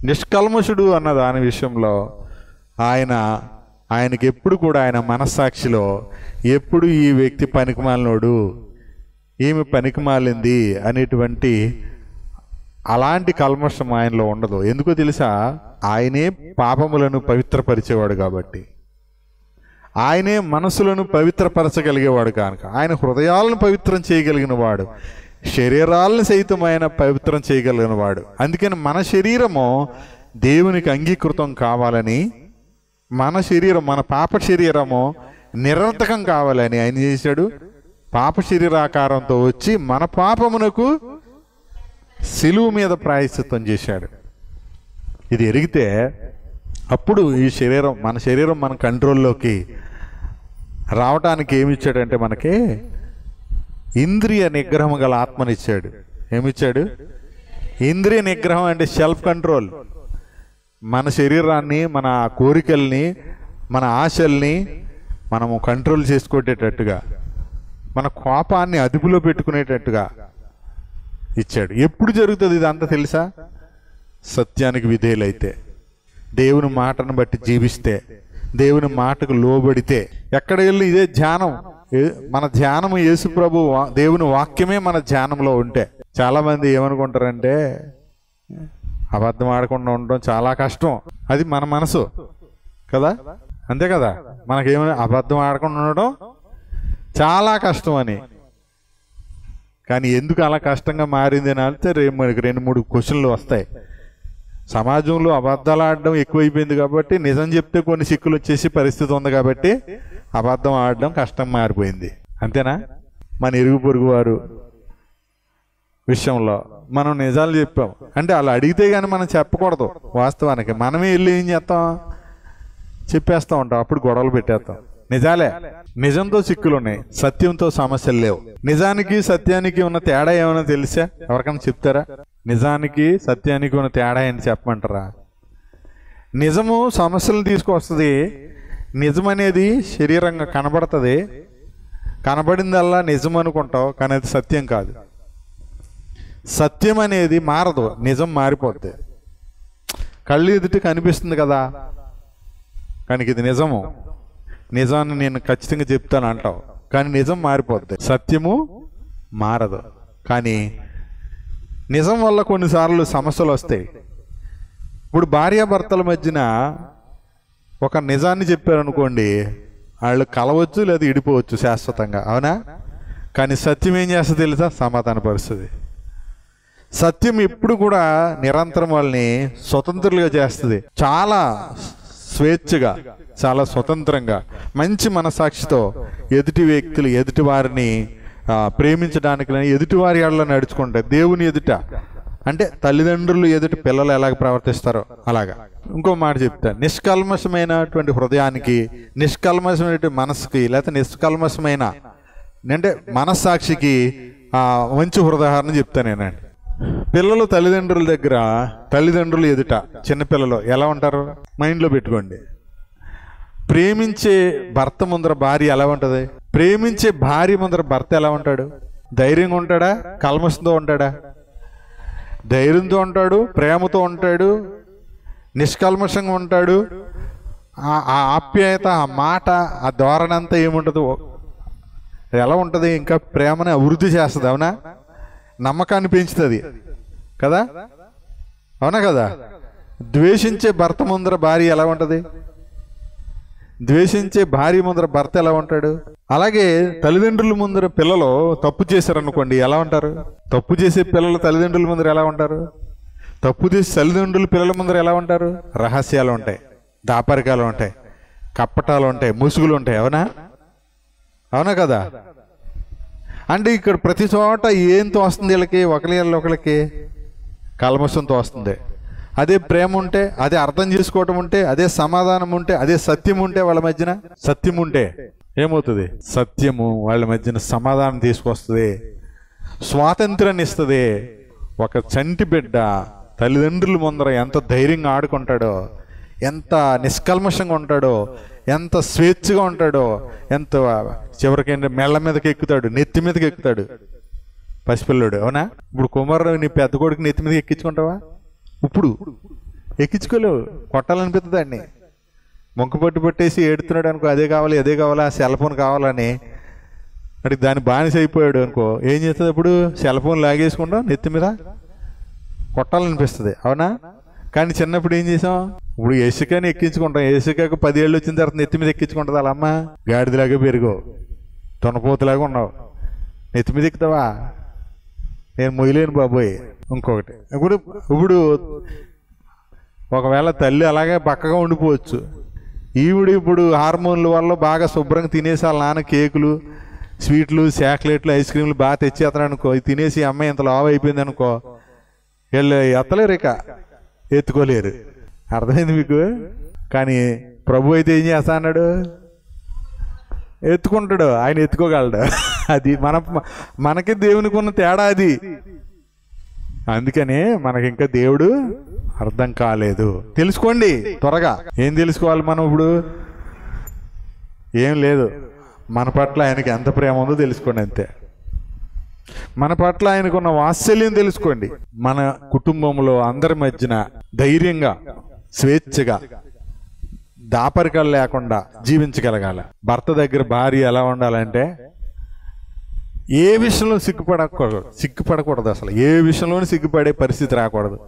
నిష్కల్మషుడు అన్న దాని విషయంలో ఆయనకి ఎప్పుడు కూడా ఆయన మనస్సాక్షిలో ఎప్పుడు ఈ వ్యక్తి పనికిమాలినోడు, ఈమె పనికిమాలింది అనేటువంటి అలాంటి కల్మషం ఆయనలో ఉండదు. ఎందుకో తెలుసా? ఆయనే పాపములను పవిత్రపరిచేవాడు కాబట్టి, ఆయనే మనసులను పవిత్రపరచగలిగేవాడు కనుక, ఆయన హృదయాలను పవిత్రం చేయగలిగిన వాడు, శరీరాలను సైతం ఆయన పవిత్రం చేయగలిగిన వాడు. అందుకని మన శరీరము దేవునికి అంగీకృతం కావాలని, మన శరీరం, మన పాప శరీరము నిరర్థకం కావాలని ఆయన చేశాడు. పాప శరీరాకారంతో వచ్చి మన పాపమునకు సిలువ మీద ప్రాయశ్చిత్తం చేశాడు. ఇది ఎరిగితే అప్పుడు ఈ శరీరం, మన శరీరం మన కంట్రోల్లోకి రావటానికి ఏమిచ్చాడంటే మనకి ఇంద్రియ నిగ్రహం గల ఆత్మనిచ్చాడు. ఏమిచ్చాడు? ఇంద్రియ నిగ్రహం అంటే సెల్ఫ్ కంట్రోల్. మన శరీరాన్ని, మన కోరికల్ని, మన ఆశల్ని మనము కంట్రోల్ చేసుకునేటట్టుగా, మన కోపాన్ని అదుపులో పెట్టుకునేటట్టుగా ఇచ్చాడు. ఎప్పుడు జరుగుతుంది ఇదంతా తెలుసా? సత్యానికి విధేయులైతే, దేవుని మాటను బట్టి జీవిస్తే, దేవుని మాటకు లోబడితే. ఎక్కడ వెళ్ళి ఇదే ధ్యానం, మన ధ్యానము యేసు ప్రభు దేవుని వాక్యమే మన ధ్యానంలో ఉంటే. చాలామంది ఏమనుకుంటారంటే అబద్ధం ఆడకుండా ఉండడం చాలా కష్టం, అది మన మనసు కదా, అంతే కదా. మనకేమైనా అబద్ధం ఆడకుండా ఉండడం చాలా కష్టం అని. కానీ ఎందుకు అలా కష్టంగా మారింది అని అంటే మనకి 2-3 క్వశ్చన్లు వస్తాయి. సమాజంలో అబద్ధాలు ఆడడం ఎక్కువైపోయింది కాబట్టి, నిజం చెప్తే కొన్ని సిక్కులు వచ్చేసి పరిస్థితి ఉంది కాబట్టి అబద్ధం ఆడడం కష్టం మారిపోయింది. అంతేనా? మన ఇరుగు పొరుగు వారు విషయంలో మనం నిజాలు చెప్పాం అంటే వాళ్ళు అడిగితే కానీ మనం చెప్పకూడదు. వాస్తవానికి మనమే వెళ్ళి ఏం చేస్తాం? చెప్పేస్తూ ఉంటాం. అప్పుడు గొడవలు పెట్టేస్తాం. నిజాలే, నిజంతో సిక్కులు ఉన్నాయి, సత్యంతో సమస్యలు లేవు. నిజానికి సత్యానికి ఉన్న తేడా ఏమైనా తెలుసా? ఎవరికైనా చెప్తారా? నిజానికి సత్యానికి ఉన్న తేడా ఏంటి చెప్పమంటారా? నిజము సమస్యలను తీసుకొస్తుంది. నిజం అనేది శరీరంగా కనబడుతుంది. కనబడిందల్లా నిజం అనుకుంటావు, కానీ అది సత్యం కాదు. సత్యం అనేది మారదు, నిజం మారిపోద్ది. కళ్ళు ఎదుటి కనిపిస్తుంది కదా, కానీ ఇది నిజము, నిజాన్ని నేను ఖచ్చితంగా చెప్తాను అంటావు, కానీ నిజం మారిపోద్ది. సత్యము మారదు. కానీ నిజం వల్ల కొన్నిసార్లు సమస్యలు వస్తాయి. ఇప్పుడు భార్యాభర్తల మధ్యన ఒక నిజాన్ని చెప్పారనుకోండి, వాళ్ళు కలవచ్చు లేదా ఇడిపోవచ్చు శాశ్వతంగా, అవునా? కానీ సత్యం ఏం చేస్తుంది తెలుసా? సమాధాన పరిస్థితి. సత్యం ఎప్పుడు కూడా నిరంతరం వాళ్ళని స్వతంత్రులుగా చేస్తుంది. చాలా స్వేచ్ఛగా, చాలా స్వతంత్రంగా, మంచి మనసాక్షితో ఎదుటి వ్యక్తులు, ఎదుటి వారిని ప్రేమించడానికి, ఎదుటి వారి ఏళ్ళలో నడుచుకుంటారు. దేవుని ఎదుట అంటే తల్లిదండ్రులు ఎదుటి పిల్లలు ఎలాగ ప్రవర్తిస్తారో అలాగా. ఇంకో మాట చెప్తా, నిష్కల్మషమైనటువంటి హృదయానికి, నిష్కల్మషమైన మనసుకి, లేకపోతే నిష్కల్మషమైన అంటే మనస్సాక్షికి మంచి ఉదాహరణ చెప్తాను నేనండి. పిల్లలు తల్లిదండ్రుల దగ్గర, తల్లిదండ్రులు ఎదుట చిన్నపిల్లలు ఎలా ఉంటారు మైండ్లో పెట్టుకోండి. ప్రేమించే భర్త ముందర భార్య ఎలా ఉంటుంది? ప్రేమించే భార్య ముందర భర్త ఎలా ఉంటాడు? ధైర్యంగా ఉంటాడా? కల్మషంతో ఉంటాడా? ధైర్యంతో ఉంటాడు, ప్రేమతో ఉంటాడు, నిష్కల్మషంగా ఉంటాడు. ఆ ఆప్యాయత, ఆ మాట, ఆ ధోరణి అంతా ఏముంటుంది? ఎలా ఉంటుంది? ఇంకా ప్రేమని అభివృద్ధి చేస్తుంది, అవునా? నమ్మకాన్ని పెంచుతుంది కదా, అవునా కదా? ద్వేషించే భర్త ముందర భార్య ఎలా ఉంటుంది? ద్వేషించే భార్య ముందర భర్త ఎలా ఉంటాడు? అలాగే తల్లిదండ్రుల ముందర పిల్లలు తప్పు చేశారనుకోండి, ఎలా ఉంటారు? తప్పు చేసే పిల్లలు తల్లిదండ్రుల ముందర ఎలా ఉంటారు? తప్పు చేసే తల్లిదండ్రులు పిల్లల ముందర ఎలా ఉంటారు? రహస్యాలు ఉంటాయి, దాపరికాలు ఉంటాయి, కప్పటాలు ఉంటాయి, ముసుగులు ఉంటాయి, అవునా? అవునా కదా? అంటే ఇక్కడ ప్రతి చోట ఏం తోస్తుంది వీళ్ళకి? ఒకరికి కల్మషంతో వస్తుంది. అదే ప్రేమ ఉంటే, అదే అర్థం చేసుకోవటం ఉంటే, అదే సమాధానం ఉంటే, అదే సత్యం ఉంటే, వాళ్ళ మధ్యన సత్యం ఉంటే ఏమవుతుంది? సత్యము వాళ్ళ మధ్యన సమాధానం తీసుకొస్తుంది, స్వాతంత్రాన్ని ఇస్తుంది. ఒక చంటి బిడ్డ తల్లిదండ్రుల ముందర ఎంత ధైర్యంగా ఆడుకుంటాడో, ఎంత నిష్కల్మషంగా ఉంటాడో, ఎంత స్వేచ్ఛగా ఉంటాడో, ఎంత చివరికి మెళ్ళ మీదకి ఎక్కుతాడు, నెత్తి మీదకి ఎక్కుతాడు పసిపిల్లడు, అవునా? ఇప్పుడు కుమారుడు నీ పెద్ద కొడుకు నెత్తి మీదకి ఎక్కించుకుంటావా? ఇప్పుడు ఎక్కించుకోలేవు, కొట్టాలనిపిస్తుంది అండి. మొంకు పట్టు పట్టేసి ఏడుతున్నాడు అనుకో, అదే కావాలి అదే కావాలా, సెల్ ఫోన్ కావాలని అడిగి దాన్ని బానిస అయిపోయాడు అనుకో, ఏం చేస్తుంది? అప్పుడు సెల్ ఫోన్ లాగేసుకుంటాం, నెత్తి మీద కొట్టాలనిపిస్తుంది, అవునా? కానీ చిన్నప్పుడు ఏం చేసాం? ఇప్పుడు ఇసుకని ఎక్కించుకుంటాం, ఇసుకకు 10 ఏళ్ళు వచ్చిన తర్వాత నెత్తి మీద ఎక్కించుకుంటుంది వాళ్ళ అమ్మ. గాడిదలాగా పెరుగో, తునపోతులాగా ఉన్నావు, నెత్తి మీద ఎక్కుతావా? నేను మొయ్యలేను బాబోయ్. ఇంకొకటి, ఇప్పుడు ఒకవేళ తల్లి అలాగే పక్కగా ఉండిపోవచ్చు, ఇప్పుడు హార్మోన్ల వల్ల బాగా శుభ్రంగా తినేసి వాళ్ళ నాన్న కేకులు, స్వీట్లు, చాక్లెట్లు, ఐస్ క్రీమ్లు బాగా తెచ్చేస్తాను అనుకో, ఇది తినేసి అమ్మాయి ఇంత లావు అయిపోయింది అనుకో, వీళ్ళు ఎత్తలేరు, ఇక ఎత్తుకోలేరు. అర్థమైంది మీకు? కానీ ప్రభు అయితే ఏం చేస్తా అన్నాడు? ఎత్తుకుంటాడు, ఆయన ఎత్తుకోగలడు. అది మనకి దేవునికి ఉన్న తేడా అది. అందుకనే మనకి ఇంకా దేవుడు అర్థం కాలేదు. తెలుసుకోండి త్వరగా. ఏం తెలుసుకోవాలి మనం ఇప్పుడు? ఏం లేదు, మన పట్ల ఆయనకి ఎంత ప్రేమ ఉందో తెలుసుకోండి, అంతే. మన పట్ల ఆయనకున్న వాత్సల్యం తెలుసుకోండి. మన కుటుంబంలో అందరి మధ్యన ధైర్యంగా, స్వేచ్ఛగా, దాపరికాలు లేకుండా జీవించగలగాల. భర్త దగ్గర భార్య ఎలా ఉండాలంటే ఏ విషయంలో సిగ్గుపడకూడదు. అసలు ఏ విషయంలోనూ సిగ్గుపడే పరిస్థితి రాకూడదు.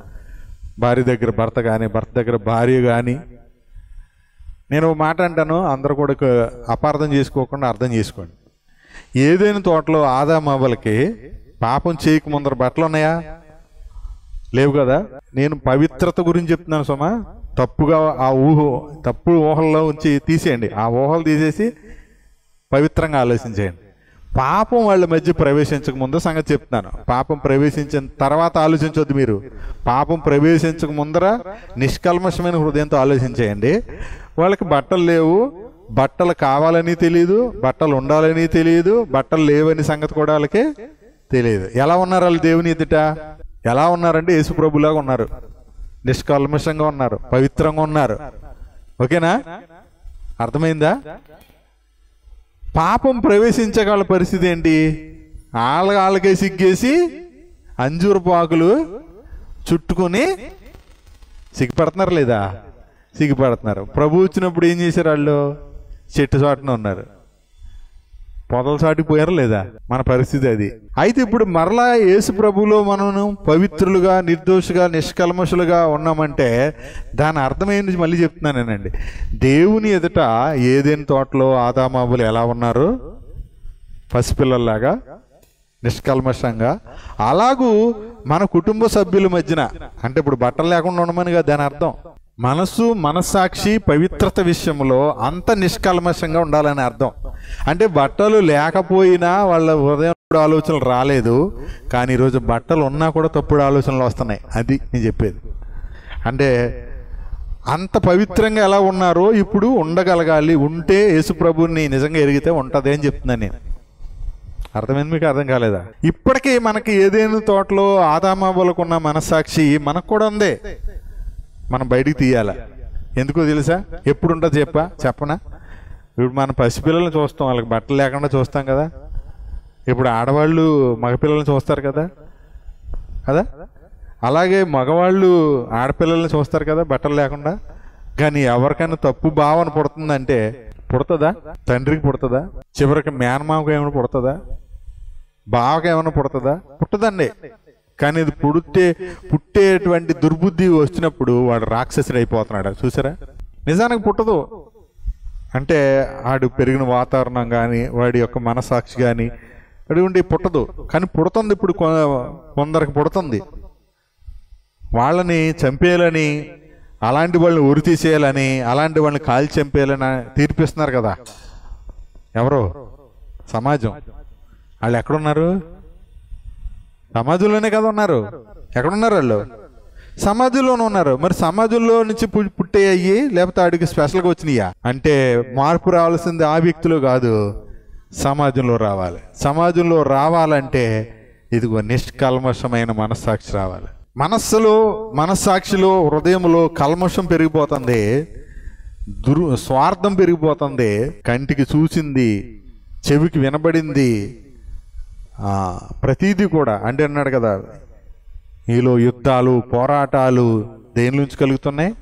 భార్య దగ్గర భర్త కానీ, భర్త దగ్గర భార్య కానీ. నేను ఒక మాట అంటాను, అందరూ కూడా అపార్థం చేసుకోకుండా అర్థం చేసుకోండి. ఏదైనా తోటలో ఆదాము అవ్వలకి పాపం చేయక ముందర బట్టలు ఉన్నాయా? లేవు కదా. నేను పవిత్రత గురించి చెప్తున్నాను సుమా. తప్పుగా తప్పు ఊహల్లో ఉంచి తీసేయండి. ఆ ఊహలు తీసేసి పవిత్రంగా ఆలోచించేయండి. పాపం వాళ్ళ మధ్య ప్రవేశించక ముందు సంగతి చెప్తున్నాను. పాపం ప్రవేశించిన తర్వాత ఆలోచించొద్దు మీరు. పాపం ప్రవేశించక ముందర నిష్కల్మషమైన హృదయంతో ఆలోచించేయండి. వాళ్ళకి బట్టలు లేవు, బట్టలు కావాలని తెలియదు, బట్టలు ఉండాలని తెలియదు, బట్టలు లేవని సంగతి కూడా వాళ్ళకి తెలియదు. ఎలా ఉన్నారు వాళ్ళు దేవుని ఎదుట? ఎలా ఉన్నారంటే యేసుప్రభులాగా ఉన్నారు, నిష్కల్మషంగా ఉన్నారు, పవిత్రంగా ఉన్నారు. ఓకేనా? అర్థమైందా? పాపం ప్రవేశించగల పరిస్థితి ఏంటి? వాళ్ళకే సిగ్గేసి అంజూరపు ఆకులు చుట్టుకొని సిగ్గుపడుతున్నారు లేదా? సిగ్గుపడుతున్నారు. ప్రభు వచ్చినప్పుడు ఏం చేశారు? వాళ్ళు చెట్టు చాటున ఉన్నారు, పొదల చాటుకు పోయారు లేదా? మన పరిస్థితి అది. అయితే ఇప్పుడు మరలా యేసు ప్రభువులో మనం పవిత్రులుగా, నిర్దోషుగా, నిష్కల్మషులుగా ఉన్నామంటే దాని అర్థమైంది మళ్ళీ చెప్తున్నానేనండి. దేవుని ఎదుట ఏదైనా తోటలో ఆదామాబులు ఎలా ఉన్నారు? పసిపిల్లల్లాగా, నిష్కల్మషంగా. అలాగూ మన కుటుంబ సభ్యుల మధ్యన, అంటే ఇప్పుడు బట్టలు లేకుండా ఉండమని కదా దాని అర్థం. మనసు, మనస్సాక్షి, పవిత్రత విషయంలో అంత నిష్కల్మషంగా ఉండాలని అర్థం. అంటే బట్టలు లేకపోయినా వాళ్ళ హృదయం ఆలోచనలు రాలేదు, కానీ ఈరోజు బట్టలు ఉన్నా కూడా తప్పుడు ఆలోచనలు వస్తున్నాయి. అది నేను చెప్పేది. అంటే అంత పవిత్రంగా ఎలా ఉన్నారో ఇప్పుడు ఉండగలగాలి. ఉంటే యేసుప్రభుని నిజంగా ఎరిగితే ఉంటుంది అని చెప్తున్నాను నేను. అర్థమైంది మీకు? అర్థం కాలేదా? ఇప్పటికీ మనకి ఏదైనా తోటలో ఆదామాబులకున్న మనస్సాక్షి మనకు కూడా ఉంది. మనం బయటికి తీయాల. ఎందుకో తెలుసా? ఎప్పుడు ఉంటుంది చెప్పనా? ఇప్పుడు మన పసిపిల్లల్ని చూస్తాం, వాళ్ళకి బట్టలు లేకుండా చూస్తాం కదా. ఇప్పుడు ఆడవాళ్ళు మగపిల్లల్ని చూస్తారు కదా. అలాగే మగవాళ్ళు ఆడపిల్లల్ని చూస్తారు కదా బట్టలు లేకుండా. కానీ ఎవరికైనా తప్పు భావన పుడుతుందంటే పుడుతుందా? తండ్రికి పుడుతుందా? చివరికి మేనమామకు ఏమైనా పుడుతుందా? బావకి ఏమైనా పుడుతుందా? పుట్టదండి. కానీ ఇది పుట్టేటువంటి దుర్బుద్ధి వచ్చినప్పుడు వాడు రాక్షసుడు అయిపోతున్నాడు. చూసారా? నిజానికి పుట్టదు. అంటే వాడు పెరిగిన వాతావరణం కానీ, వాడి యొక్క మనసాక్షి కానీ అటువంటి పుట్టదు. కానీ పుడుతుంది. ఇప్పుడు కొందరికి పుడుతుంది. వాళ్ళని చంపేయాలని, అలాంటి వాళ్ళని ఉరి తీసేయాలని, అలాంటి వాళ్ళని కాల్చి చంపేయాలని తీర్పిస్తున్నారు కదా. ఎవరో సమాజం. వాళ్ళు ఎక్కడున్నారు? సమాజంలోనే కదా ఉన్నారు. ఎక్కడున్నారు వాళ్ళు? సమాజంలోనే ఉన్నారు. మరి సమాజంలో నుంచి పుట్టేయ్యి లేకపోతే ఆడికి స్పెషల్గా వచ్చినాయా? అంటే మార్పు రావాల్సింది ఆ వ్యక్తిలో కాదు, సమాజంలో రావాలి. సమాజంలో రావాలంటే ఇదిగో నిష్కల్మషమైన మనస్సాక్షి రావాలి. మనస్సాక్షిలో, హృదయంలో కల్మషం పెరిగిపోతుంది, స్వార్థం పెరిగిపోతుంది. కంటికి చూసింది, చెవికి వినబడింది, ప్రతీది కూడా. అంటే అన్నాడు కదా, మీలో యుద్ధాలు, పోరాటాలు దేని నుంచి కలుగుతున్నాయి?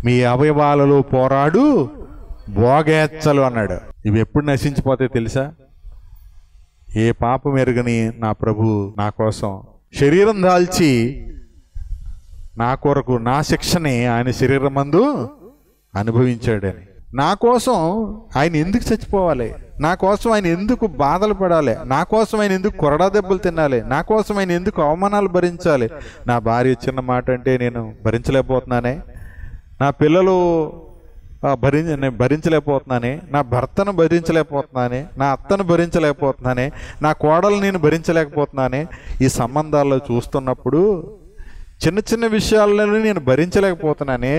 మీ అవయవాలలో పోరాడు భోగేచ్చలు అన్నాడు. ఇవి ఎప్పుడు నశించిపోతాయి తెలుసా? ఏ పాపం ఎరుగని నా ప్రభు నా కోసం శరీరం దాల్చి నా కొరకు నా శిక్షని ఆయన శరీరం మందు అనుభవించాడని. నా కోసం ఆయన ఎందుకు చచ్చిపోవాలి? నా కోసం ఆయన ఎందుకు బాధలు పడాలి? నా కోసం ఆయన ఎందుకు కొరడా దెబ్బలు తినాలి? నా కోసం ఆయన ఎందుకు అవమానాలు భరించాలి? నా భార్య చిన్న మాట అంటే నేను భరించలేకపోతున్నానే, నా పిల్లలు నేను భరించలేకపోతున్నానే, నా భర్తను భరించలేకపోతున్నానే, నా అత్తను భరించలేకపోతున్నానే, నా కోడలు నేను భరించలేకపోతున్నానే. ఈ సంబంధాల్లో చూస్తున్నప్పుడు చిన్న చిన్న విషయాలను నేను భరించలేకపోతున్నానే.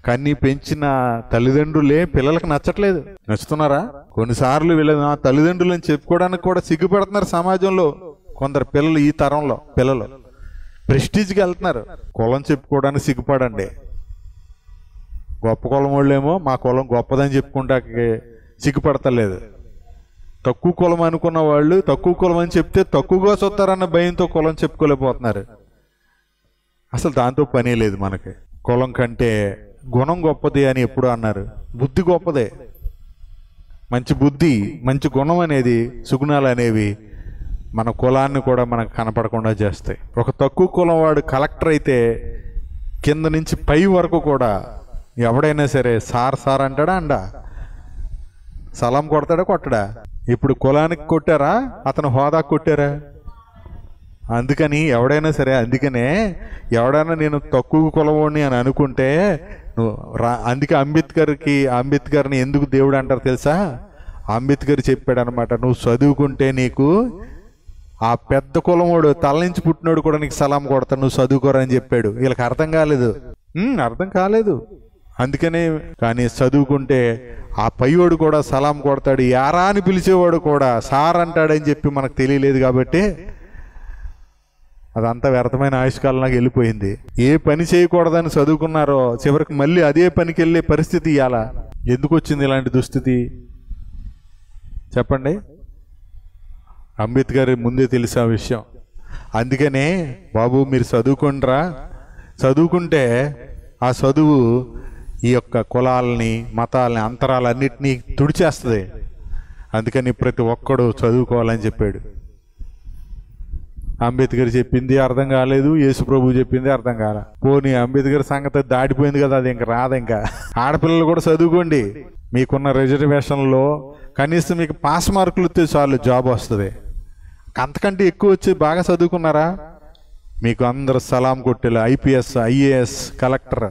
కన్నీ పెంచిన తల్లిదండ్రులే పిల్లలకు నచ్చట్లేదు. నచ్చుతున్నారా? కొన్నిసార్లు వీళ్ళ నా తల్లిదండ్రులని చెప్పుకోవడానికి కూడా సిగ్గుపడుతున్నారు సమాజంలో కొందరు పిల్లలు. ఈ తరంలో పిల్లలు ప్రెస్టీజ్కి వెళ్తున్నారు. కులం చెప్పుకోవడానికి సిగ్గుపడండి. గొప్ప కులం వాళ్ళేమో మా కులం గొప్పదని చెప్పుకుంటాకి సిగ్గుపడతలేదు. తక్కువ కులం అనుకున్న వాళ్ళు తక్కువ కులం అని చెప్తే తక్కువగా చూస్తారన్న భయంతో కులం చెప్పుకోలేకపోతున్నారు. అసలు దాంతో పనే లేదు మనకి. కులం కంటే గుణం గొప్పది అని ఎప్పుడు అన్నారు. బుద్ధి గొప్పదే. మంచి బుద్ధి, మంచి గుణం అనేది, సుగుణాలు అనేవి మన కులాన్ని కూడా మనకు కనపడకుండా చేస్తాయి. ఒక తక్కువ కులం వాడు కలెక్టర్ అయితే కింద నుంచి పై వరకు కూడా ఎవడైనా సరే సార్ సార్ అంటాడా? సలాం కొడతాడా? కొట్టడా? ఇప్పుడు కులానికి కొట్టారా? అతను హోదా కొట్టారా? అందుకని ఎవడైనా సరే, అందుకనే ఎవడైనా నేను తక్కువ కులవాడిని అని అనుకుంటే నువ్వు అందుకే అంబేద్కర్ని ఎందుకు దేవుడు అంటారు తెలుసా? అంబేద్కర్ చెప్పాడు అనమాట, నువ్వు చదువుకుంటే నీకు ఆ పెద్ద కులమోడు తల నుంచి పుట్టినోడు కూడా నీకు సలాం కొడతాడు, నువ్వు చదువుకోరని చెప్పాడు. వీళ్ళకి అర్థం కాలేదు. అందుకనే కానీ చదువుకుంటే ఆ పైవాడు కూడా సలాం కొడతాడు, యారా అని పిలిచేవాడు కూడా సార్ అంటాడని చెప్పి మనకు తెలియలేదు. కాబట్టి అదంతా వ్యర్థమైన ఆయుష్కాలంలోకి వెళ్ళిపోయింది. ఏ పని చేయకూడదని చదువుకున్నారో చివరికి మళ్ళీ అదే పనికి వెళ్ళే పరిస్థితి ఇవాళ. ఎందుకు వచ్చింది ఇలాంటి దుస్థితి చెప్పండి? అంబేద్కర్ ముందే తెలిసే విషయం. అందుకనే బాబు మీరు చదువుకుంటే ఆ చదువు ఈ యొక్క కులాలని, మతాలని, అంతరాలన్నిటినీ తుడిచేస్తుంది. అందుకని ప్రతి ఒక్కడు చదువుకోవాలని చెప్పాడు. అంబేద్కర్ చెప్పింది అర్థం కాలేదు, యేసుప్రభు చెప్పింది అర్థం కాలే. పోనీ అంబేద్కర్ సంగతి దాటిపోయింది కదా, అది ఇంకా రాదు. ఇంకా ఆడపిల్లలు కూడా చదువుకోండి. మీకున్న రిజర్వేషన్లో కనీసం మీకు పాస్ మార్కులు వస్తే చాలు, జాబ్ వస్తుంది. అంతకంటే ఎక్కువ వచ్చి బాగా చదువుకున్నారా మీకు అందరు సలాం కొట్టేలా ఐపీఎస్, ఐఏఎస్, కలెక్టర్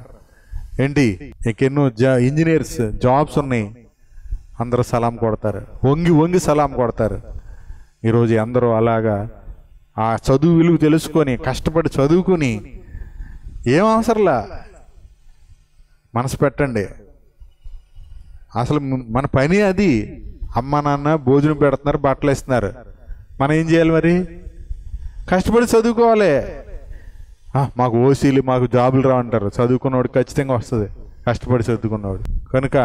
ఏంటి ఇంకెన్నో ఇంజనీర్స్ జాబ్స్ ఉన్నాయి. అందరూ సలాం కొడతారు, వంగి సలాం కొడతారు. ఈరోజు అందరూ అలాగా ఆ చదువు విలువ తెలుసుకొని కష్టపడి చదువుకుని ఏం అవసరంలా మనసు పెట్టండి. అసలు మన పని అది. అమ్మ నాన్న భోజనం పెడుతున్నారు, బట్టలు ఇస్తున్నారు, మనం ఏం చేయాలి మరి? కష్టపడి చదువుకోవాలి. మాకు ఓసీలు, మాకు జాబులు రావంటారు. చదువుకున్నవాడు ఖచ్చితంగా వస్తుంది, కష్టపడి చదువుకున్నవాడు. కనుక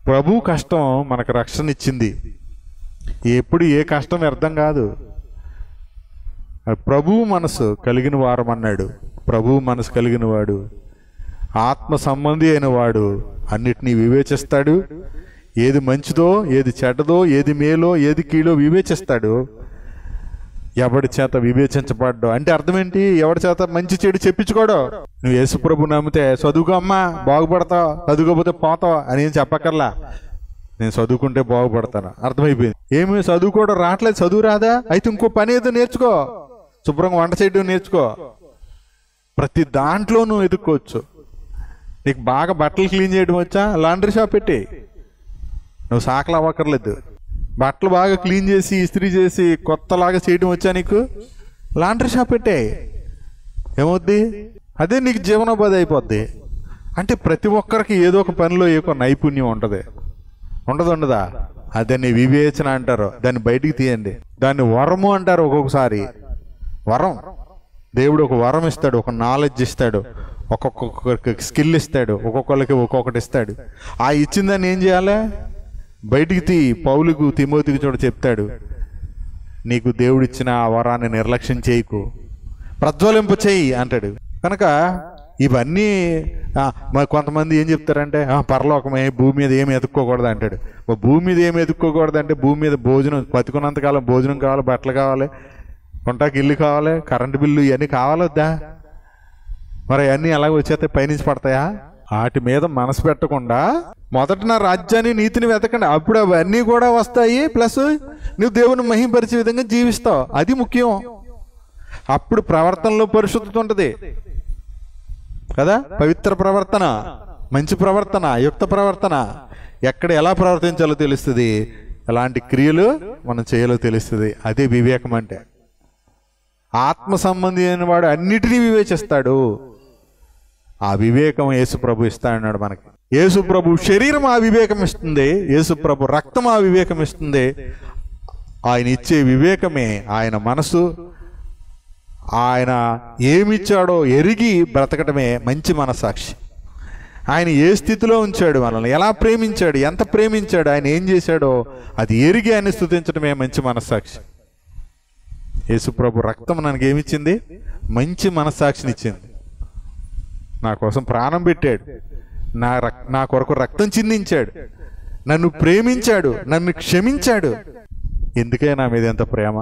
ప్రభు కష్టం మనకు రక్షణ ఇచ్చింది. ఎప్పుడు ఏ కష్టం వ్యర్థం కాదు. ప్రభువు మనసు కలిగిన వారం అన్నాడు. ప్రభువు మనసు కలిగిన వాడు, ఆత్మ సంబంధి అయిన వాడు అన్నిటినీ వివేచిస్తాడు. ఏది మంచిదో, ఏది చెడ్డదో, ఏది మేలో, ఏది కీడో వివేచిస్తాడు. ఎవడి చేత వివేచించబడ్డావు అంటే అర్థం ఏంటి? ఎవడి చేత మంచి చెడు చెప్పించుకోడు. నువ్వు యేసుప్రభు నమ్మితే చదువుకో అమ్మా బాగుపడతావు, చదువుకోకపోతే పోతావు అని ఏం చెప్పక్కర్లా. నేను చదువుకుంటే బాగుపడతాను, అర్థమైపోయింది. ఏమి చదువుకోవడం రావట్లేదు, చదువు రాదా? అయితే ఇంకో పని ఏదో నేర్చుకో, శుభ్రంగా వంట చేయడం నేర్చుకో. ప్రతి దాంట్లో నువ్వు ఎదుక్కోవచ్చు. నీకు బాగా బట్టలు క్లీన్ చేయడం వచ్చా? లాండ్రీ షాప్ పెట్టి నువ్వు సాకలు అవ్వక్కర్లేదు. బట్టలు బాగా క్లీన్ చేసి ఇస్త్రీ చేసి కొత్తలాగా చేయడం వచ్చా నీకు? లాండ్రీ షాప్ పెట్టే, ఏమవుద్ది? అదే నీకు జీవనోపాధి అయిపోద్ది. అంటే ప్రతి ఒక్కరికి ఏదో ఒక పనిలో ఏదో నైపుణ్యం ఉంటుంది. ఉండదా? అదని వివేచన అంటారు. దాన్ని బయటికి తీయండి. దాన్ని వరము అంటారు. ఒక్కొక్కసారి వరం, దేవుడు ఒక వరం ఇస్తాడు, ఒక నాలెడ్జ్ ఇస్తాడు, ఒక్కొక్కరికి స్కిల్ ఇస్తాడు, ఒక్కొక్కరికి ఒక్కొక్కటి ఇస్తాడు. ఆ ఇచ్చిన దాన్ని ఏం చేయాలి? బయటికి పౌలుకు, తిమోతికి చూడ చెప్తాడు, నీకు దేవుడిచ్చిన ఆ వరాన్ని నిర్లక్ష్యం చేయకు. ప్రజ్వలింప చేయి అంటాడు. కనుక ఇవన్నీ మరి కొంతమంది ఏం చెప్తారంటే పరలోకమే, భూమి మీద ఏమి ఎదుక్కోకూడదు అంటాడు. భూమి మీద ఏమి ఎదుక్కోకూడదు అంటే భూమి మీద భోజనం, బతుకున్నంతకాలం భోజనం కావాలి, బట్టలు కావాలి, కొంటాకి ఇల్లు కావాలి, కరెంటు బిల్లు ఇవన్నీ కావాలొద్దా? మరి అవన్నీ ఎలాగ వచ్చేస్తే పైనుంచి పడతాయా? వాటి మీద మనసు పెట్టకుండా మొదట నా రాజ్యాన్ని, నీతిని వెతకండి, అప్పుడు అవన్నీ కూడా వస్తాయి. ప్లస్ నువ్వు దేవుని మహింపరిచే విధంగా జీవిస్తావు, అది ముఖ్యం. అప్పుడు ప్రవర్తనలో పరిశుద్ధత ఉంటుంది కదా. పవిత్ర ప్రవర్తన, మంచి ప్రవర్తన, యుక్త ప్రవర్తన, ఎక్కడ ఎలా ప్రవర్తించాలో తెలుస్తుంది, ఎలాంటి క్రియలు మనం చేయాలో తెలుస్తుంది. అదే వివేకం అంటే. ఆత్మ సంబంధి అయిన వాడు అన్నిటినీ వివేచిస్తాడు. ఆ వివేకం యేసు ప్రభు ఇస్తాడన్నాడు మనకి. యేసు ప్రభు శరీరం ఆ వివేకం ఇస్తుంది, యేసు ప్రభు రక్తం ఆ వివేకం ఇస్తుంది. ఆయన ఇచ్చే వివేకమే ఆయన మనసు. ఆయన ఏమిచ్చాడో ఎరిగి బ్రతకటమే మంచి మనసాక్షి. ఆయన ఏ స్థితిలో ఉంచాడు మనల్ని, ఎలా ప్రేమించాడు, ఎంత ప్రేమించాడు, ఆయన ఏం చేశాడో అది ఎరిగి ఆయన స్తుతించడమే మంచి మనస్సాక్షి. యేసుప్రభు రక్తం మనకి ఏమిచ్చింది? మంచి మనస్సాక్షినిచ్చింది. నా కోసం ప్రాణం పెట్టాడు, నా కొరకు రక్తం చిందించాడు, నన్ను ప్రేమించాడు, నన్ను క్షమించాడు. ఎందుకే నా మీద ఎంత ప్రేమ?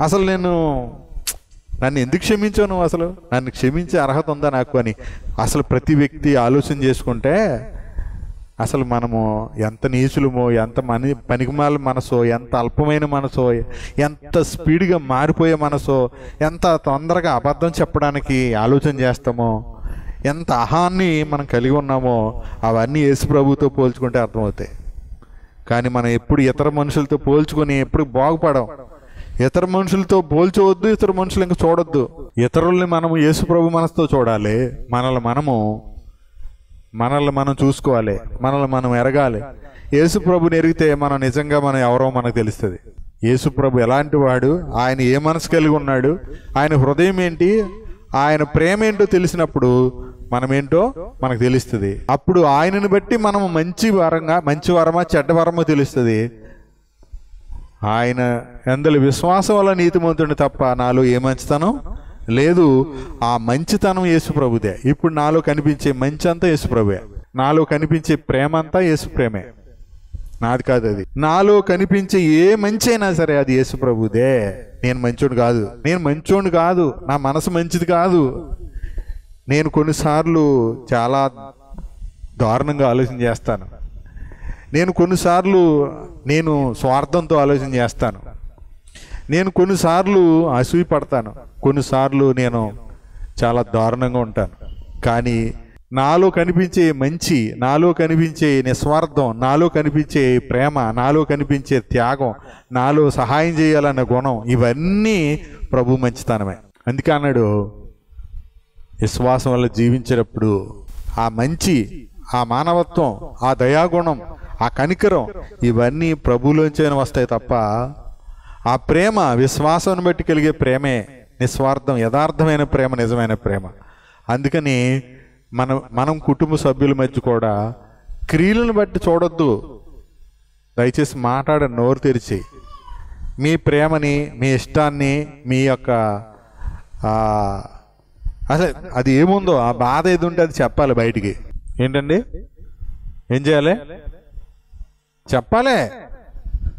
అసలు నన్ను ఎందుకు క్షమించావు నువ్వు? అసలు నన్ను క్షమించే అర్హత ఉందా నాకు అని అసలు ప్రతి వ్యక్తి ఆలోచన చేసుకుంటే అసలు మనము ఎంత నీచులమో, ఎంత పనికిమాల మనసో, ఎంత అల్పమైన మనసో, ఎంత స్పీడ్గా మారిపోయే మనసో, ఎంత తొందరగా అబద్ధం చెప్పడానికి ఆలోచన చేస్తామో, ఎంత అహాన్ని మనం కలిగి ఉన్నామో అవన్నీ యేసు ప్రభువుతో పోల్చుకుంటే అర్థమవుతాయి. కానీ మనం ఎప్పుడు ఇతర మనుషులతో పోల్చుకొని ఎప్పుడు బాగుపడం. ఇతర మనుషులతో పోల్చవద్దు, ఇతర మనుషులు ఇంకా చూడొద్దు. ఇతరుల్ని మనము యేసు ప్రభు మనసుతో చూడాలి. మనల్ని మనం చూసుకోవాలి, మనల్ని మనం ఎరగాలి. యేసు ప్రభుని ఎరిగితే మనం నిజంగా మనం ఎవరో మనకు తెలుస్తుంది. యేసు ప్రభు ఎలాంటి వాడు, ఆయన ఏ మనసు కలిగి ఉన్నాడు, ఆయన హృదయం ఏంటి, ఆయన ప్రేమ ఏంటో తెలిసినప్పుడు మనమేంటో మనకు తెలుస్తుంది. అప్పుడు ఆయనను బట్టి మనము మంచి వరమా చెడ్డ వరమో తెలుస్తుంది. ఆయన ఎందలి విశ్వాసం వల్ల నీతిమంతుడిని తప్ప నాలో ఏ మంచితనం లేదు. ఆ మంచితనం యేసు ప్రభుదే. ఇప్పుడు నాలో కనిపించే మంచి అంతా యేసు ప్రభువే. నాలో కనిపించే ప్రేమ అంతా యేసు ప్రేమే, నాది కాదు. అది నాలో కనిపించే ఏ మంచి అయినా సరే అది యేసు ప్రభుదే. నేను మంచోడు కాదు, నా మనసు మంచిది కాదు. నేను కొన్నిసార్లు చాలా దారుణంగా ఆలోచన చేస్తాను. నేను స్వార్థంతో ఆలోచన చేస్తాను. నేను కొన్నిసార్లు అసూయ పడతాను. కొన్నిసార్లు నేను చాలా దారుణంగా ఉంటాను. కానీ నాలో కనిపించే మంచి, నాలో కనిపించే నిస్వార్థం, నాలో కనిపించే ప్రేమ, నాలో కనిపించే త్యాగం, నాలో సహాయం చేయాలన్న గుణం, ఇవన్నీ ప్రభు మంచితనమే. అందుకే అన్నాడు, విశ్వాసం వల్ల జీవించేటప్పుడు ఆ మంచి, ఆ మానవత్వం, ఆ దయాగుణం, ఆ కనికరం ఇవన్నీ ప్రభువులోంచే వస్తాయి తప్ప ఆ ప్రేమ విశ్వాసాన్ని బట్టి కలిగే ప్రేమే నిస్వార్థం, యథార్థమైన ప్రేమ, నిజమైన ప్రేమ. అందుకని మనం కుటుంబ సభ్యుల మధ్య కూడా క్రియలను బట్టి చూడొద్దు. దయచేసి మాట్లాడండి నోరు తెరిచి. మీ ప్రేమని, మీ ఇష్టాన్ని, మీ యొక్క అసలు అది ఏముందో ఆ బాధ ఏది ఉంటే అది చెప్పాలి బయటికి. ఏంటండి, ఏం చేయాలి? చెప్పాలే.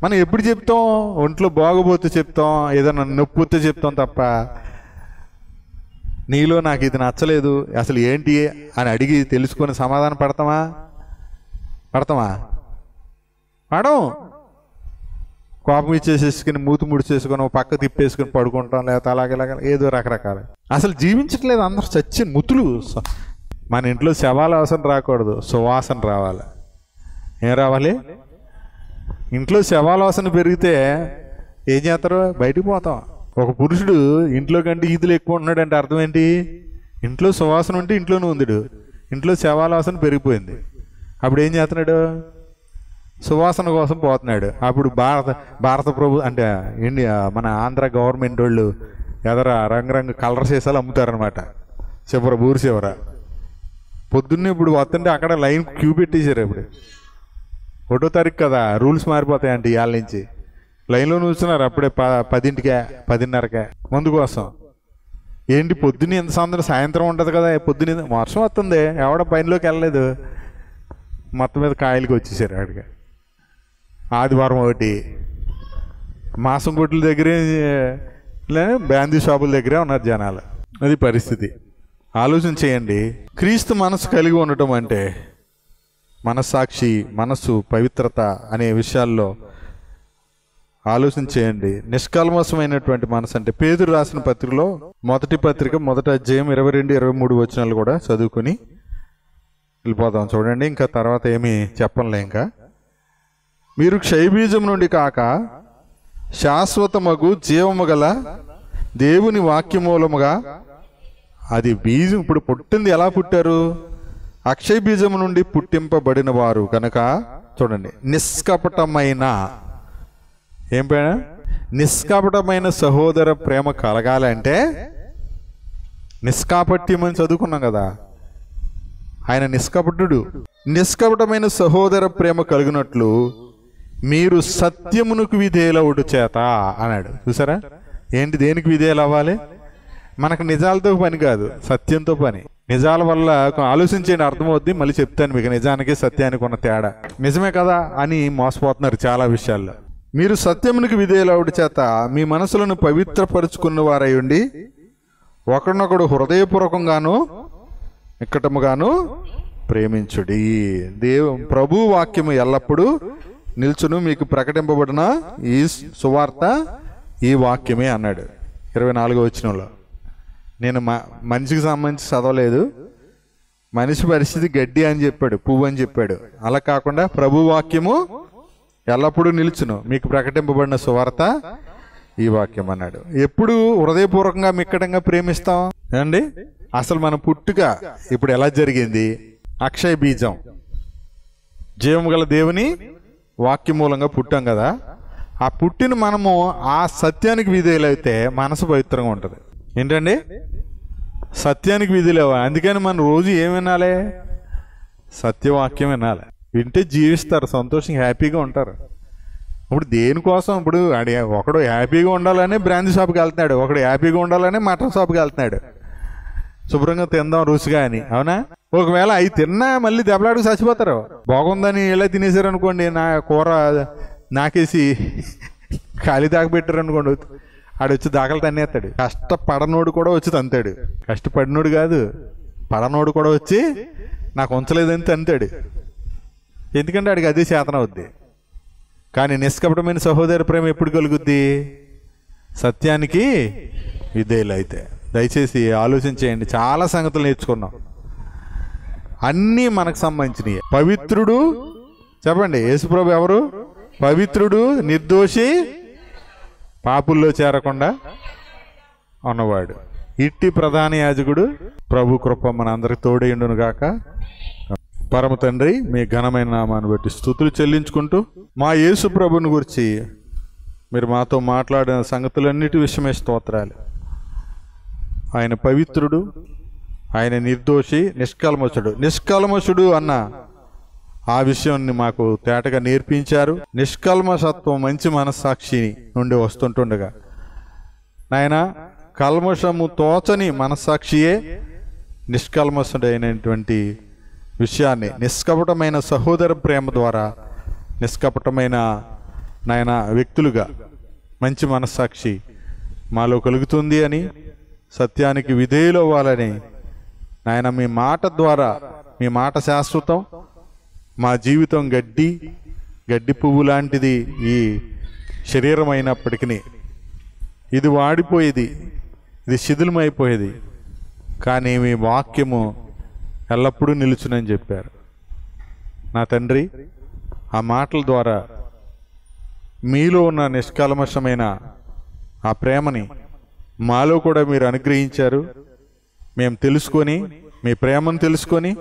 మనం ఎప్పుడు చెప్తాం? ఒంట్లో బాగోపోతే చెప్తాం, ఏదైనా నొప్పి వస్తే చెప్తాం తప్ప నీలో నాకు ఇది నచ్చలేదు అసలు ఏంటి అని అడిగి తెలుసుకొని సమాధానం పడతామా? పడం. కోపం ఇచ్చేసేసుకుని మూతి ముడిచేసుకొని పక్క తిప్పేసుకుని పడుకుంటాం, లేకపోతే అలాగే ఏదో రకరకాల. అసలు జీవించట్లేదు, అందరూ చచ్చి ముతులు. మన ఇంట్లో శవాల వాసన రాకూడదు, సువాసన రావాలి. ఏం రావాలి? ఇంట్లో శవాల వాసన పెరిగితే ఏం చేస్తారు? బయటికి పోతాం. ఒక పురుషుడు ఇంట్లో కంటే ఈదులు ఎక్కువ ఉన్నాడంటే అర్థం ఏంటి? ఇంట్లో సువాసన ఉంటే ఇంట్లోనే ఉందిడు, ఇంట్లో శవాల వాసన పెరిగిపోయింది. అప్పుడు ఏం చేస్తున్నాడు? సువాసన కోసం పోతున్నాడు. అప్పుడు భారత ప్రభు అంటే ఇండియా, మన ఆంధ్ర గవర్నమెంట్ వాళ్ళు ఎదర రంగురంగు కలర్ సీసాలు అమ్ముతారనమాట. ఊరు చివర పొద్దున్నే ఇప్పుడు వస్తుంటే అక్కడ లైన్ క్యూ పెట్టేశారు. ఇప్పుడు 1వ తారీఖు కదా, రూల్స్ మారిపోతాయంటే ఇవాళ నుంచి. లైన్లో కూర్చున్నారు అప్పుడే 10ంటికే 10:30కే మందు కోసం. ఏంటి పొద్దున్న ఎంత సాయంత్రం ఉంటుంది కదా, పొద్దున్న వర్షం వస్తుంది, ఎవడ పైనలోకి వెళ్ళలేదు, మొత్తం మీద కాయలకి వచ్చేసారు అక్కడికి. ఆదివారం ఒకటి మాసం కొట్ల దగ్గరే బ్రాందీ షాపుల దగ్గరే ఉన్నారు జనాలు. అది పరిస్థితి. ఆలోచన చేయండి. క్రీస్తు మనసు కలిగి ఉండటం అంటే మనస్సాక్షి, మనస్సు, పవిత్రత అనే విషయాల్లో ఆలోచన చేయండి. నిష్కల్మషమైనటువంటి మనసు అంటే పేతురు రాసిన పత్రికలో మొదటి పత్రిక 1వ అధ్యాయం 22-23 వచనాలు కూడా చదువుకుని వెళ్ళిపోదాం. చూడండి, ఇంకా తర్వాత ఏమీ చెప్పనులే. ఇంకా మీరు క్షయబీజం నుండి కాక శాశ్వతమగు జీవము గల దేవుని వాక్యమూలముగా, అది బీజం ఇప్పుడు పుట్టింది. ఎలా పుట్టారు? అక్షయ బీజం నుండి పుట్టింపబడిన వారు కనుక చూడండి, నిష్కపటమైన ఏం పేరు? నిష్కపటమైన సహోదర ప్రేమ కలగాలంటే నిష్కాపట్యం అని చదువుకున్నాం కదా, ఆయన నిష్కపటుడు. నిష్కపటమైన సహోదర ప్రేమ కలిగినట్లు మీరు సత్యమునకు విధేయులవుట చేత అన్నాడు. చూసారా? ఏంటి, దేనికి విధేయులు అవ్వాలి? మనకు నిజాలతో పని కాదు, సత్యంతో పని. నిజాల వల్ల ఆలోచించేయండి, అర్థమవుద్ది. మళ్ళీ చెప్తాను మీకు నిజానికి సత్యానికి ఉన్న తేడా. నిజమే కదా అని మోసపోతున్నారు చాలా విషయాల్లో. మీరు సత్యమునికి విధేయులవుట చేత మీ మనసులను పవిత్రపరుచుకున్న వారై ఉండి ఒకరినొకడు హృదయపూర్వకంగాను నిక్కటముగాను ప్రేమించుడి. ప్రభు వాక్యము ఎల్లప్పుడూ నిల్చును, మీకు ప్రకటింపబడిన ఈ సువార్త ఈ వాక్యమే అన్నాడు 24వ వచనంలో. నేను మనిషికి సంబంధించి చదవలేదు. మనిషి పరిస్థితి గడ్డి అని చెప్పాడు, పువ్వు అని చెప్పాడు. అలా కాకుండా ప్రభు వాక్యము ఎల్లప్పుడూ నిలుచును, మీకు ప్రకటింపబడిన సువార్త ఈ వాక్యం అన్నాడు. ఎప్పుడు హృదయపూర్వకంగా మిక్కడంగా ప్రేమిస్తాం అండి. అసలు మన పుట్టుక ఇప్పుడు ఎలా జరిగింది? అక్షయ బీజం, జీవము గల దేవుని వాక్య మూలంగా పుట్టాం కదా. ఆ పుట్టిన మనము ఆ సత్యానికి విధేయులైతే మనసు పవిత్రంగా ఉంటుంది. ఏంటండి? సత్యానికి విధులేవా? అందుకని మనం రోజు ఏం వినాలి? సత్యవాక్యం వినాలి. వింటే జీవిస్తారు, సంతోషంగా హ్యాపీగా ఉంటారు. ఇప్పుడు దేనికోసం? ఇప్పుడు ఒకడు హ్యాపీగా ఉండాలని బ్రాందీ షాప్కి వెళ్తున్నాడు, ఒకడు హ్యాపీగా ఉండాలని మటన్ షాప్కి వెళ్తున్నాడు, శుభ్రంగా తిందాం రుచిగా అని. అవునా? ఒకవేళ అవి తిన్నా మళ్ళీ దెబ్బలాడుకు చచ్చిపోతారు. బాగుందని ఇలా తినేసారు అనుకోండి, నా కూర నాకేసి ఖాళీ దాకా పెట్టారు అనుకోండి, ఆడొచ్చి దాఖలు తన్నేస్తాడు. కష్టపడనోడు కూడా వచ్చి తంతాడు. కష్టపడినోడు కాదు, పడనోడు కూడా వచ్చి నాకు ఉంచలేదని తంతాడు. ఎందుకంటే ఆడికి అదే చేతన అవుద్ది. కానీ నిష్కపటమైన సహోదర ప్రేమ ఎప్పుడు కలుగుద్ది? సత్యానికి విధేయులు అయితే. దయచేసి ఆలోచించేయండి. చాలా సంగతులు నేర్చుకున్నాం, అన్నీ మనకు సంబంధించినవి. పవిత్రుడు, చెప్పండి, యేసుప్రభు ఎవరు? పవిత్రుడు, నిర్దోషి, పాపుల్లో చేరకుండా ఉన్నవాడు. ఇట్టి ప్రధాన యాజకుడు ప్రభు కృప మన అందరికి తోడేయుండును గాక. పరమ తండ్రి, మీ ఘనమైన నామాన్ని బట్టి స్తుతులు చెల్లించుకుంటూ, మా యేసు ప్రభుని గురించి మీరు మాతో మాట్లాడిన సంగతులన్నిటి విషయమే స్తోత్రాలు. ఆయన పవిత్రుడు, ఆయన నిర్దోషి, నిష్కల్మషుడు అన్న ఆ విషయాన్ని మాకు తేటగా నేర్పించారు. నిష్కల్మషత్వం మంచి మనస్సాక్షి నుండి వస్తుంటుండగా నాయన, కల్మషము తోచని మనస్సాక్షియే నిష్కల్మషుడైనటువంటి విషయాన్ని నిష్కపటమైన సహోదర ప్రేమ ద్వారా నిష్కపటమైన నాయన వ్యక్తులుగా మంచి మనస్సాక్షి మాలో కలుగుతుంది అని, సత్యానికి విధేయులు అవ్వాలని నాయన, మీ మాట ద్వారా, మీ మాట శాశ్వతం, మా జీవితం గడ్డి పువ్వు లాంటిది ఈ శరీరం అయినప్పటికీ ఇది వాడిపోయేది, ఇది శిథిలమైపోయేది, కానీ మీ వాక్యము ఎల్లప్పుడూ నిలుచునని చెప్పారు. నా తండ్రి, ఆ మాటల ద్వారా మీలో ఉన్న నిష్కల్మషమైన ఆ ప్రేమని మాలో కూడా మీరు అనుగ్రహించారు. మేము తెలుసుకొని, మీ ప్రేమను తెలుసుకొని,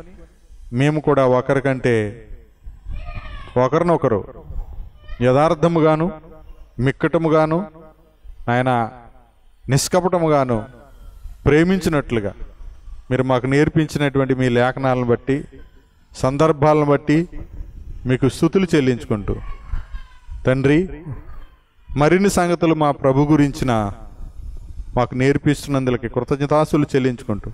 మేము కూడా ఒకరికంటే ఒకరినొకరు యథార్థముగాను, మిక్కటముగాను, ఆయన నిష్కపటముగాను ప్రేమించినట్లుగా మీరు మాకు నేర్పించినటువంటి మీ లేఖనాలను బట్టి, సందర్భాలను బట్టి మీకు స్తుతులు చెల్లించుకుంటూ, తండ్రి, మరిన్ని సంగతులు మా ప్రభు గురించిన మాకు నేర్పిస్తున్నందులకి కృతజ్ఞతాస్తులు చెల్లించుకుంటూ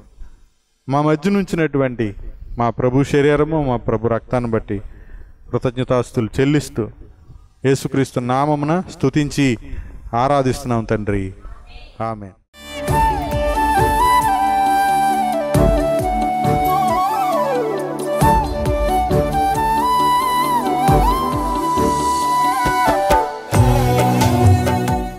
మా మధ్య నుంచినటువంటి మా ప్రభు శరీరము మా ప్రభు రక్తాన్ని బట్టి కృతజ్ఞతాస్తులు చెల్లిస్తూ యేసుక్రీస్తు నామమున స్తుతించి ఆరాధిస్తున్నాం తండ్రి. ఆమేన్.